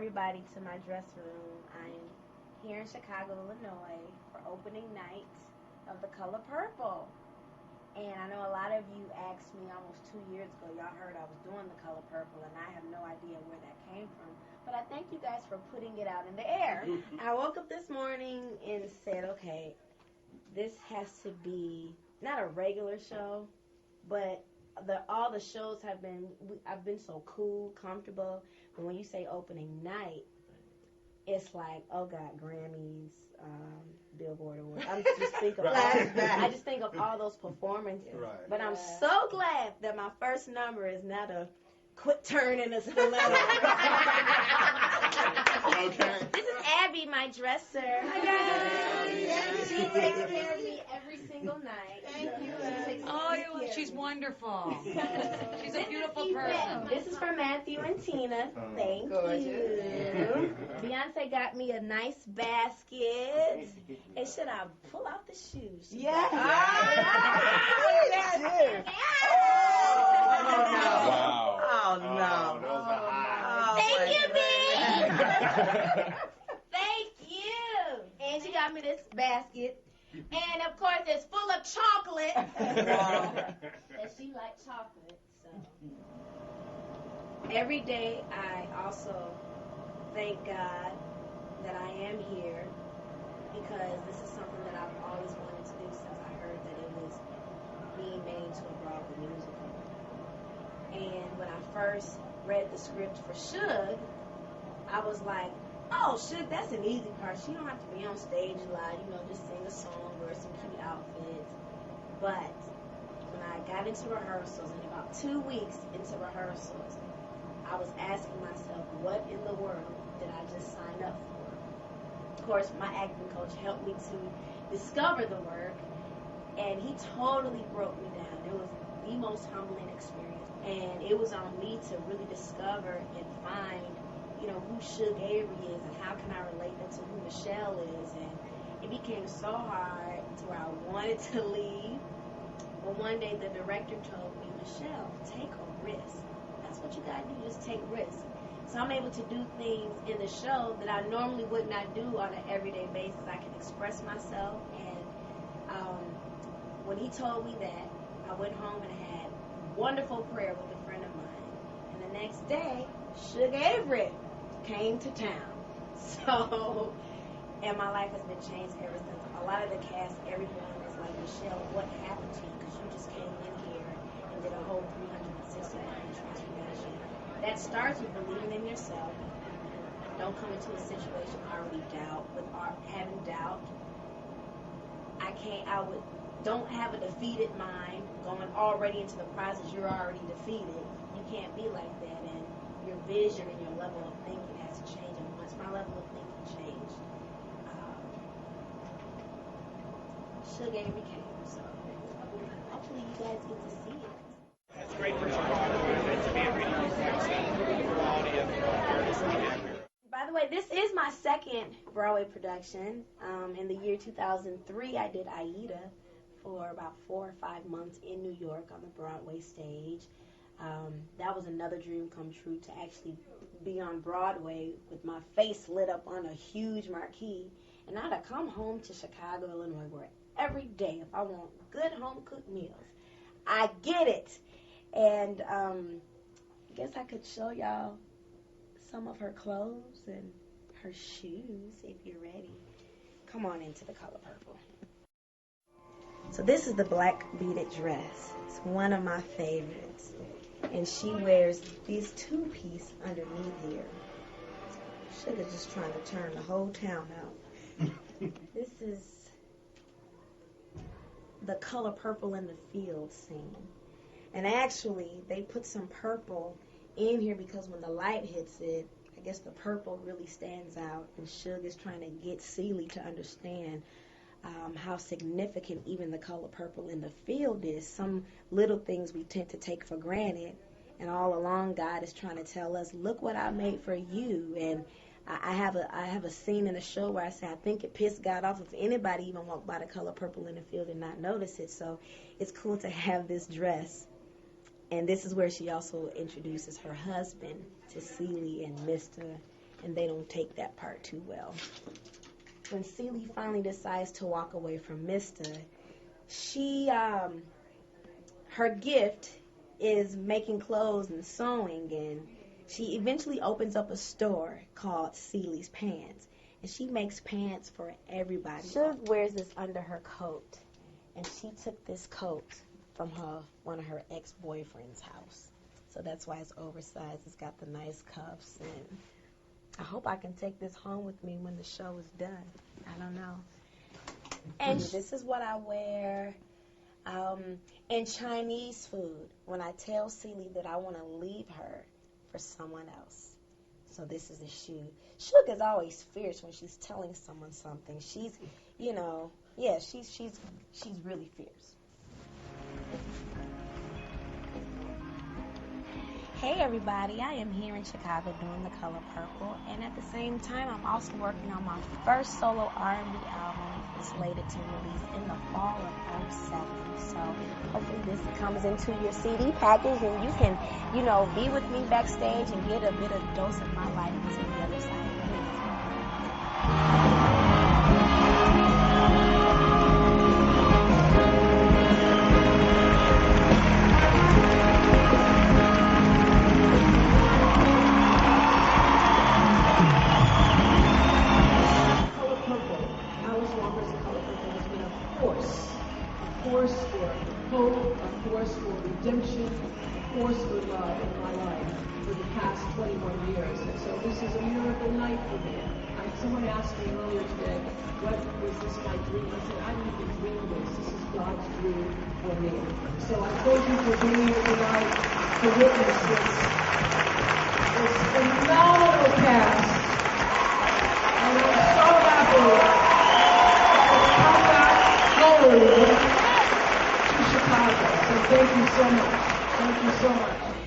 everybody to my dressing room. I'm here in Chicago, Illinois for opening night of The Color Purple. And I know a lot of you asked me almost 2 years ago, y'all heard I was doing The Color Purple, and I have no idea where that came from. But I thank you guys for putting it out in the air. I woke up this morning and said, okay, this has to be not a regular show, but all the shows I've been so cool, comfortable. But when you say opening night, it's like, oh God, Grammys, Billboard Awards. I just think of all those performances. Right. But I'm so glad that my first number is not a quit turning a stiletto. Okay. This is Abby, my dresser. Hi guys. She takes care of me every single night. Thank you. She's wonderful. She's a beautiful person. This is for Matthew and Tina. Thank you. Beyonce got me a nice basket. And should I pull out the shoes? Yes. Wow. Oh, no. Those are high. Thank you, B. Thank you. And she got me this basket. And, of course, it's full of chocolate. And she likes chocolate. So every day I also thank God that I am here because this is something that I've always wanted to do since I heard that it was being made to a Broadway musical. And when I first read the script for Suge, I was like, oh, Suge, that's an easy part. She don't have to be on stage a lot, just sing a song, wear some cute outfits. But when I got into rehearsals, and about 2 weeks into rehearsals, I was asking myself, what in the world did I just sign up for? Of course, my acting coach helped me to discover the work, and he totally broke me down. It was the most humbling experience, and it was on me to really discover and find who Suge Avery is and how can I relate that to who Michelle is. And it became so hard to where I wanted to leave. But one day the director told me, Michelle, take a risk. That's what you got to do, just take risks. So I'm able to do things in the show that I normally would not do on an everyday basis. I can express myself. And when he told me that, I went home and had wonderful prayer with a friend of mine. And the next day, Suge Avery came to town. So, and my life has been changed ever since. A lot of the cast, everyone is like, Michelle, what happened to you? Because you just came in here and did a whole 360-degree transformation. That starts with believing in yourself. Don't come into a situation already having doubt. Don't have a defeated mind going already into the process. You're already defeated. You can't be like that. And your vision and your level of thinking has to change. And once my level of thinking changed, Suge Avery came. So hopefully you guys get to see it. It's great for Chicago to be able to quality of artists and actors. By the way, this is my second Broadway production. In the year 2003, I did Aida for about 4 or 5 months in New York on the Broadway stage. That was another dream come true, to actually be on Broadway with my face lit up on a huge marquee. And now to come home to Chicago, Illinois, where every day, if I want good home-cooked meals, I get it. And I guess I could show y'all some of her clothes and her shoes if you're ready. Come on into The Color Purple. So this is the black beaded dress. It's one of my favorites. And she wears these 2-piece underneath here. Sugar's just trying to turn the whole town out. This is the color purple in the field scene. And actually, they put some purple in here because when the light hits it, I guess the purple really stands out. And Suge is trying to get Celie to understand how significant even the color purple in the field is. Some little things we tend to take for granted, and all along God is trying to tell us, look what I made for you. And I have a scene in the show where I say I think it pissed God off if anybody even walked by the color purple in the field and not notice it. So it's cool to have this dress. And this is where she also introduces her husband to Celie and Mr. and they don't take that part too well. When Celie finally decides to walk away from Mista, her gift is making clothes and sewing, and she eventually opens up a store called Celie's Pants, and she makes pants for everybody. Suge wears this under her coat, and she took this coat from one of her ex-boyfriend's house. So that's why it's oversized. It's got the nice cuffs, and I hope I can take this home with me when the show is done. I don't know. And this is what I wear. And Chinese food, when I tell Celie that I want to leave her for someone else. So this is a shoe. Suge is always fierce when she's telling someone something. She's, she's really fierce. Hey everybody, I am here in Chicago doing The Color Purple, and at the same time I'm also working on my first solo R&B album slated to release in the fall of 2007. So hopefully this comes into your CD package and you can, be with me backstage and get a bit of dose of my life until the other side. A force for hope, a force for redemption, a force for love in my life for the past 21 years. And so this is a miracle night for me. Someone asked me earlier today, what was this my dream? I said, I didn't even dream this. This is God's dream for me. So I thank you for being here tonight to witness this phenomenal cast. And I'm so happy to come back home to Chicago. So thank you so much. Thank you so much.